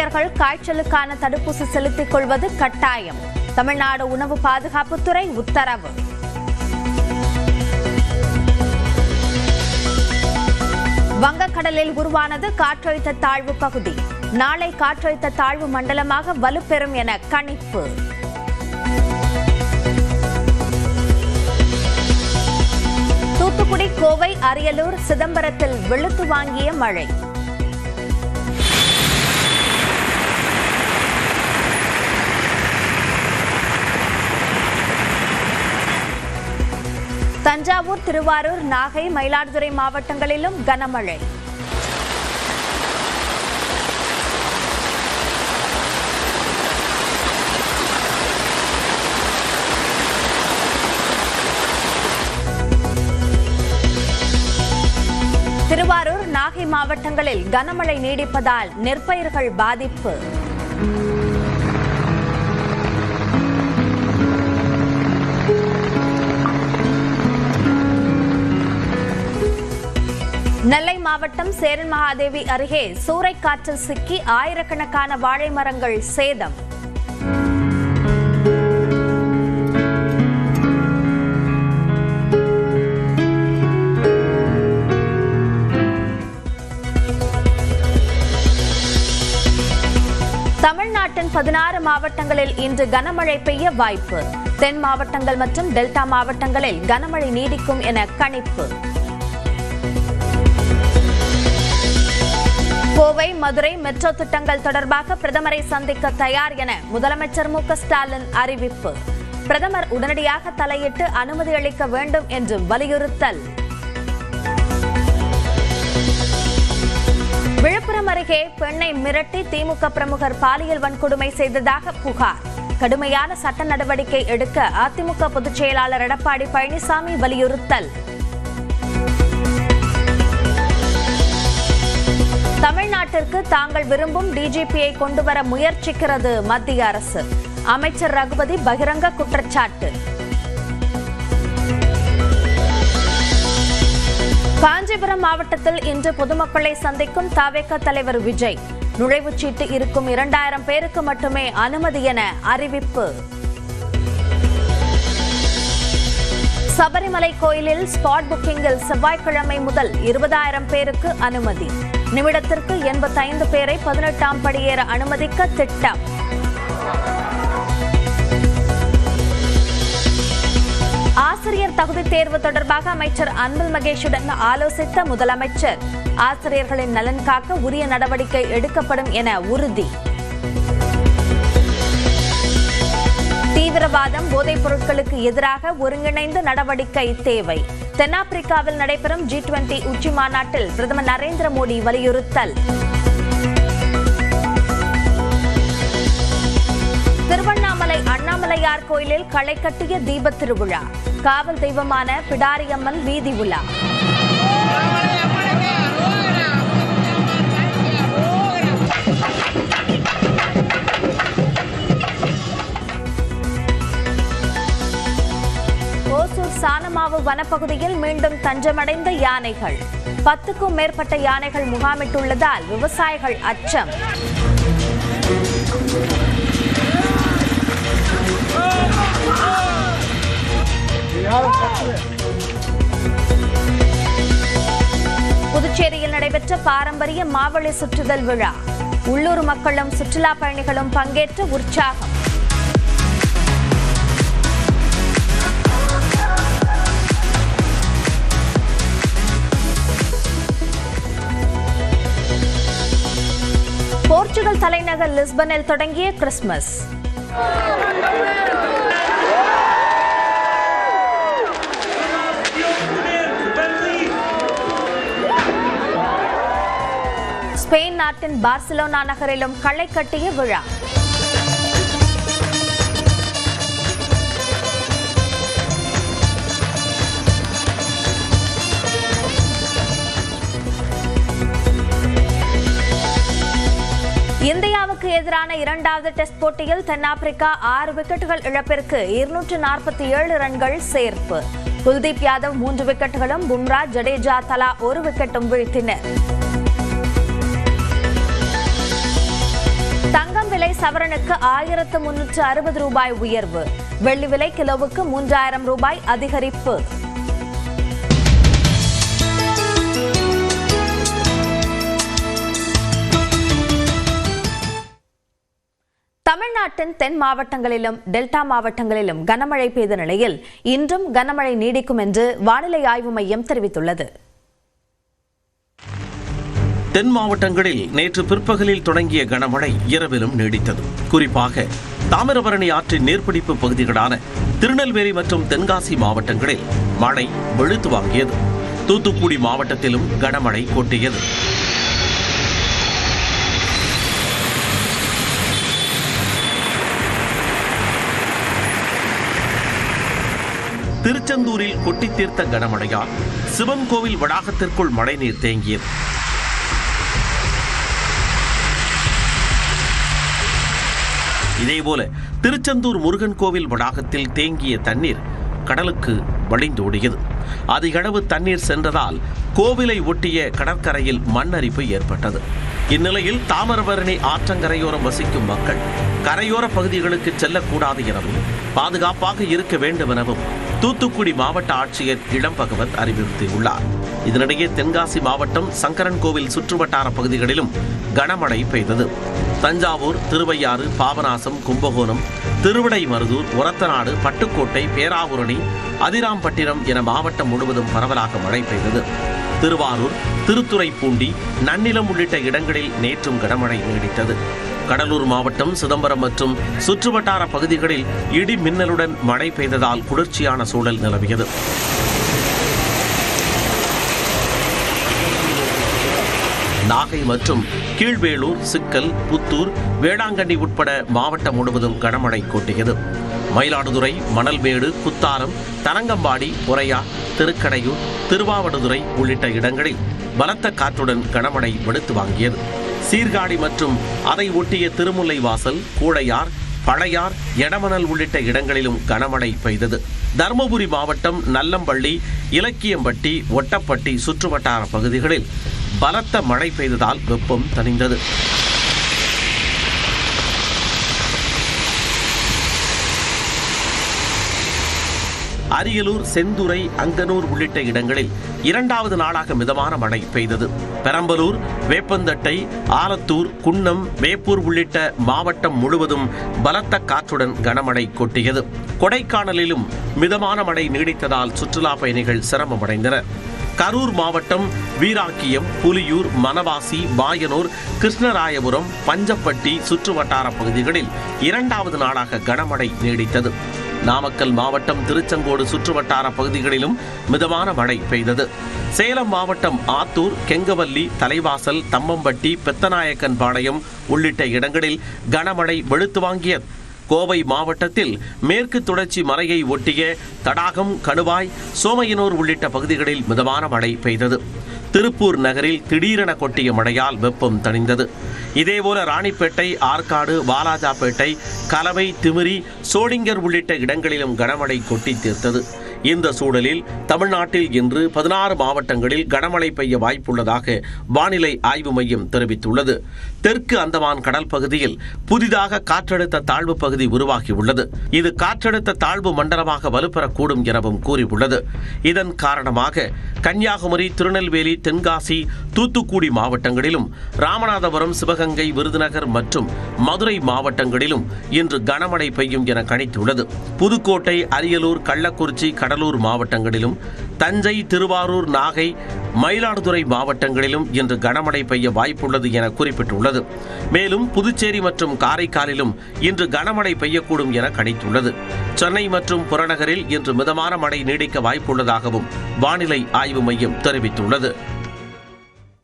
இளைஞர்கள் காய்ச்சலுக்கான தடுப்பூசி செலுத்திக் கொள்வது கட்டாயம். தமிழ்நாடு உணவு பாதுகாப்புத்துறை உத்தரவு. வங்கக்கடலில் உருவானது காற்றழுத்த தாழ்வு பகுதி. நாளை காற்றழுத்த தாழ்வு மண்டலமாக வலுப்பெறும் என கணிப்பு. தூத்துக்குடி, கோவை, அரியலூர், சிதம்பரத்தில் வெளுத்து வாங்கிய மழை. தஞ்சாவூர், திருவாரூர், நாகை, மயிலாடுதுறை மாவட்டங்களிலும் கனமழை. திருவாரூர், நாகை மாவட்டங்களில் கனமழை நீடிப்பதால் நெற்பயிர்கள் பாதிப்பு. நெல்லை மாவட்டம் சேரன் மகாதேவி அருகே சூறைக்காற்றில் சிக்கி ஆயிரக்கணக்கான வாழை மரங்கள் சேதம். தமிழ்நாட்டின் 16 மாவட்டங்களில் இன்று கனமழை பெய்ய வாய்ப்பு. தென் மாவட்டங்கள் மற்றும் டெல்டா மாவட்டங்களில் கனமழை நீடிக்கும் என கணிப்பு. கோவை, மதுரை மெட்ரோ திட்டங்கள் தொடர்பாக பிரதமரை சந்திக்க தயார் என முதலமைச்சர் மு க ஸ்டாலின் அறிவிப்பு. பிரதமர் உடனடியாக தலையிட்டு அனுமதி அளிக்க வேண்டும் என்று வலியுறுத்தல். விழுப்புரம் அருகே பெண்ணை மிரட்டி திமுக பிரமுகர் பாலியல் வன்கொடுமை செய்ததாக புகார். கடுமையான சட்ட நடவடிக்கை எடுக்க அதிமுக பொதுச் செயலாளர் எடப்பாடி பழனிசாமி வலியுறுத்தல். தமிழ்நாட்டிற்கு தாங்கள் விரும்பும் டிஜிபியை கொண்டுவர முயற்சிக்கிறது மத்திய அரசு. அமைச்சர் ரகுபதி பகிரங்க குற்றச்சாட்டு. காஞ்சிபுரம் மாவட்டத்தில் இன்று பொதுமக்களை சந்திக்கும் தவேக தலைவர் விஜய். நுழைவுச்சீட்டு இருக்கும் 2000 பேருக்கு மட்டுமே அனுமதி என அறிவிப்பு. சபரிமலை கோயிலில் ஸ்பாட் புக்கிங்கில் செவ்வாய்க்கிழமை முதல் 20,000 பேருக்கு அனுமதி. நிமிடத்திற்கு 85 பேரை 18ஆம் படியேற அனுமதிக்க திட்டம். ஆசிரியர் தகுதி தேர்வு தொடர்பாக அமைச்சர் அன்பில் மகேஷுடன் ஆலோசித்த முதலமைச்சர். ஆசிரியர்களின் நலன் காக்க உரிய நடவடிக்கை எடுக்கப்படும் என உறுதி. தீவிரவாதம், போதைப் பொருட்களுக்கு எதிராக ஒருங்கிணைந்த நடவடிக்கை தேவை. தென்னாப்பிரிக்காவில் நடைபெறும் G20 உச்சி மாநாட்டில் பிரதமர் நரேந்திர மோடி வலியுறுத்தல். திருவண்ணாமலை அண்ணாமலையார் கோயிலில் களை கட்டிய தீப திருவிழா. காவல் தெய்வமான பிடாரியம்மன் வீதி உலா. ஓசூர் சானமாவு வனப்பகுதியில் மீண்டும் தஞ்சமடைந்த யானைகள். 10க்கும் மேற்பட்ட யானைகள் முகாமிட்டுள்ளதால் விவசாயிகள் அச்சம். புதுச்சேரியில் நடைபெற்ற பாரம்பரிய மாவழி சுற்றுதல் விழா. உள்ளூர் மக்களும் சுற்றுலா பயணிகளும் பங்கேற்ற உற்சாகம். போர்ச்சுகல் தலைநகர் லிஸ்பனில் தொடங்கிய கிறிஸ்துமஸ். ஸ்பெயின் நாட்டின் பார்சிலோனா நகரிலும் களை கட்டிய விழா. இந்தியாவுக்கு எதிரான 2வது டெஸ்ட் போட்டியில் தென்னாப்பிரிக்கா 6 விக்கெட்டுகள் இழப்பிற்கு 247 ரன்கள் சேர்ப்பு. குல்தீப் யாதவ் 3 விக்கெட்டுகளும் பும்ரா, ஜடேஜா தலா 1 விக்கெட்டும் வீழ்த்தினர். தங்கம் விலை சவரனுக்கு 1360 ரூபாய் உயர்வு. வெள்ளி விலை கிலோவுக்கு 3000 ரூபாய் அதிகரிப்பு. தமிழ்நாட்டின் தென் மாவட்டங்களிலும் டெல்டா மாவட்டங்களிலும் கனமழை பெய்த நிலையில் இன்றும் கனமழை நீடிக்கும் என்று வானிலை ஆய்வு மையம் தெரிவித்துள்ளது. தென் மாவட்டங்களில் நேற்று பிற்பகலில் தொடங்கிய கனமழை இரவிலும் நீடித்தது. குறிப்பாக தாமிரபரணி ஆற்றின் நீர்பிடிப்பு பகுதிகளான திருநெல்வேலி மற்றும் தென்காசி மாவட்டங்களில் மழை வெளுத்து வாங்கியது. தூத்துக்குடி மாவட்டத்திலும் கனமழை கொட்டியது. திருச்செந்தூரில் கொட்டி தீர்த்த கனமழையால் சிவன் கோவில் வளாகத்திற்குள் மழைநீர் தேங்கியது. இதேபோல திருச்செந்தூர் முருகன் கோவில் வளாகத்தில் தேங்கிய தண்ணீர் கடலுக்கு வழிந்தோடியது. அதிகளவு தண்ணீர் சென்றதால் கோவிலை ஒட்டிய கடற்கரையில் மண் அரிப்பு ஏற்பட்டது. இந்நிலையில் தாமிரபரணி ஆற்றங்கரையோரம் வசிக்கும் மக்கள் கரையோர பகுதிகளுக்கு செல்லக்கூடாது எனவும் பாதுகாப்பாக இருக்க வேண்டும் எனவும் தூத்துக்குடி மாவட்ட ஆட்சியர் இளம்பகவத் அறிவுறுத்தியுள்ளார். இதனிடையே தென்காசி மாவட்டம் சங்கரன் கோவில் சுற்றுவட்டார பகுதிகளிலும் கனமழை பெய்தது. தஞ்சாவூர், திருவையாறு, பாபநாசம், கும்பகோணம், திருவிடைமருதூர், ஒரத்தநாடு, பட்டுக்கோட்டை, பேராவூரணி, அதிராம்பட்டினம் என மாவட்டம் முழுவதும் பரவலாக மழை பெய்தது. திருவாரூர், திருத்துறைப்பூண்டி, நன்னிலம் உள்ளிட்ட இடங்களில் நேற்றும் கனமழை நீடித்தது. கடலூர் மாவட்டம் சிதம்பரம் மற்றும் சுற்றுவட்டார பகுதிகளில் இடி மின்னலுடன் மழை பெய்ததால் குளிர்ச்சியான சூழல் நிலவியது. நாகை மற்றும் கீழ்வேளூர், சிக்கல், புத்தூர், வேளாங்கண்ணி உட்பட மாவட்டம் முழுவதும் கனமழை கொட்டியது. மயிலாடுதுறை, மணல்மேடு, குத்தாலம், தரங்கம்பாடி, பொறையார், திருக்கடையூர், திருவாவடுதுறை உள்ளிட்ட இடங்களில் பலத்த காற்றுடன் கனமழை வெளுத்து வாங்கியது. சீர்காழி மற்றும் அதை ஒட்டிய திருமுல்லைவாசல், கூழையார், பழையார், எடமணல் உள்ளிட்ட இடங்களிலும் கனமழை பெய்தது. தருமபுரி மாவட்டம் நல்லம்பள்ளி, இலக்கியம்பட்டி, ஒட்டப்பட்டி சுற்றுவட்டார பகுதிகளில் பலத்த மழை பெய்ததால் வெப்பம் தணிந்தது. அரியலூர், செந்துறை, அங்கனூர் உள்ளிட்ட இடங்களில் இரண்டாவது நாளாக மிதமான மழை பெய்தது. பெரம்பலூர், வேப்பந்தட்டை, ஆலத்தூர், குன்னம், வேப்பூர் உள்ளிட்ட மாவட்டம் முழுவதும் பலத்த காற்றுடன் கனமழை கொட்டியது. கொடைக்கானலிலும் மிதமான மழை நீடித்ததால் சுற்றுலா பயணிகள் சிரமமடைந்தனர். கரூர் மாவட்டம் வீராக்கியம், புலியூர், மணவாசி, பாயனூர், கிருஷ்ணராயபுரம், பஞ்சப்பட்டி சுற்றுவட்டார பகுதிகளில் இரண்டாவது நாளாக கனமழை நீடித்தது. நாமக்கல் மாவட்டம் திருச்செங்கோடு சுற்றுவட்டார பகுதிகளிலும் மிதமான மழை பெய்தது. சேலம் மாவட்டம் ஆத்தூர், கெங்கவல்லி, தலைவாசல், தம்மம்பட்டி, பெத்தநாயக்கன்பாளையம் உள்ளிட்ட இடங்களில் கனமழை வெளுத்து வாங்கியது. கோவை மாவட்டத்தில் மேற்கு தொடர்ச்சி மலையை ஒட்டிய தடாகம், கணுவாய், சோமையனூர் உள்ளிட்ட பகுதிகளில் மிதமான மழை பெய்தது. திருப்பூர் நகரில் திடீரென கொட்டிய மழையால் வெப்பம் தணிந்தது. இதேபோல ராணிப்பேட்டை, ஆற்காடு, வாலாஜாப்பேட்டை, கலவை, திமிரி, சோளிங்கர் உள்ளிட்ட இடங்களிலும் கனமழை கொட்டி தீர்த்தது. இந்த சூழலில் தமிழ்நாட்டில் இன்று 16 மாவட்டங்களில் கனமழை பெய்ய வாய்ப்புள்ளதாக வானிலை ஆய்வு மையம் தெரிவித்துள்ளது. தெற்கு அந்தமான் கடல் பகுதியில் புதிதாக காற்றழுத்த தாழ்வு பகுதி உருவாகியுள்ளது. இது காற்றழுத்த தாழ்வு மண்டலமாக வலுப்பெறக்கூடும் எனவும் கூறியுள்ளது. இதன் காரணமாக கன்னியாகுமரி, திருநெல்வேலி, தென்காசி, தூத்துக்குடி மாவட்டங்களிலும் ராமநாதபுரம், சிவகங்கை, விருதுநகர் மற்றும் மதுரை மாவட்டங்களிலும் இன்று கனமழை பெய்யும் என கணித்துள்ளது. புதுக்கோட்டை, அரியலூர், கள்ளக்குறிச்சி, கடலூர் மாவட்டங்களிலும் தஞ்சை, திருவாரூர், நாகை, மயிலாடுதுறை மாவட்டங்களிலும் இன்று கனமழை பெய்ய வாய்ப்புள்ளது என குறிப்பிட்டுள்ளது. மேலும் புதுச்சேரி மற்றும் காரைக்காலிலும் இன்று கனமழை பெய்யக்கூடும் என கணித்துள்ளது. சென்னை மற்றும் புறநகரில் இன்று மிதமான மழை நீடிக்க வாய்ப்புள்ளதாகவும் வானிலை ஆய்வு மையம் தெரிவித்துள்ளது.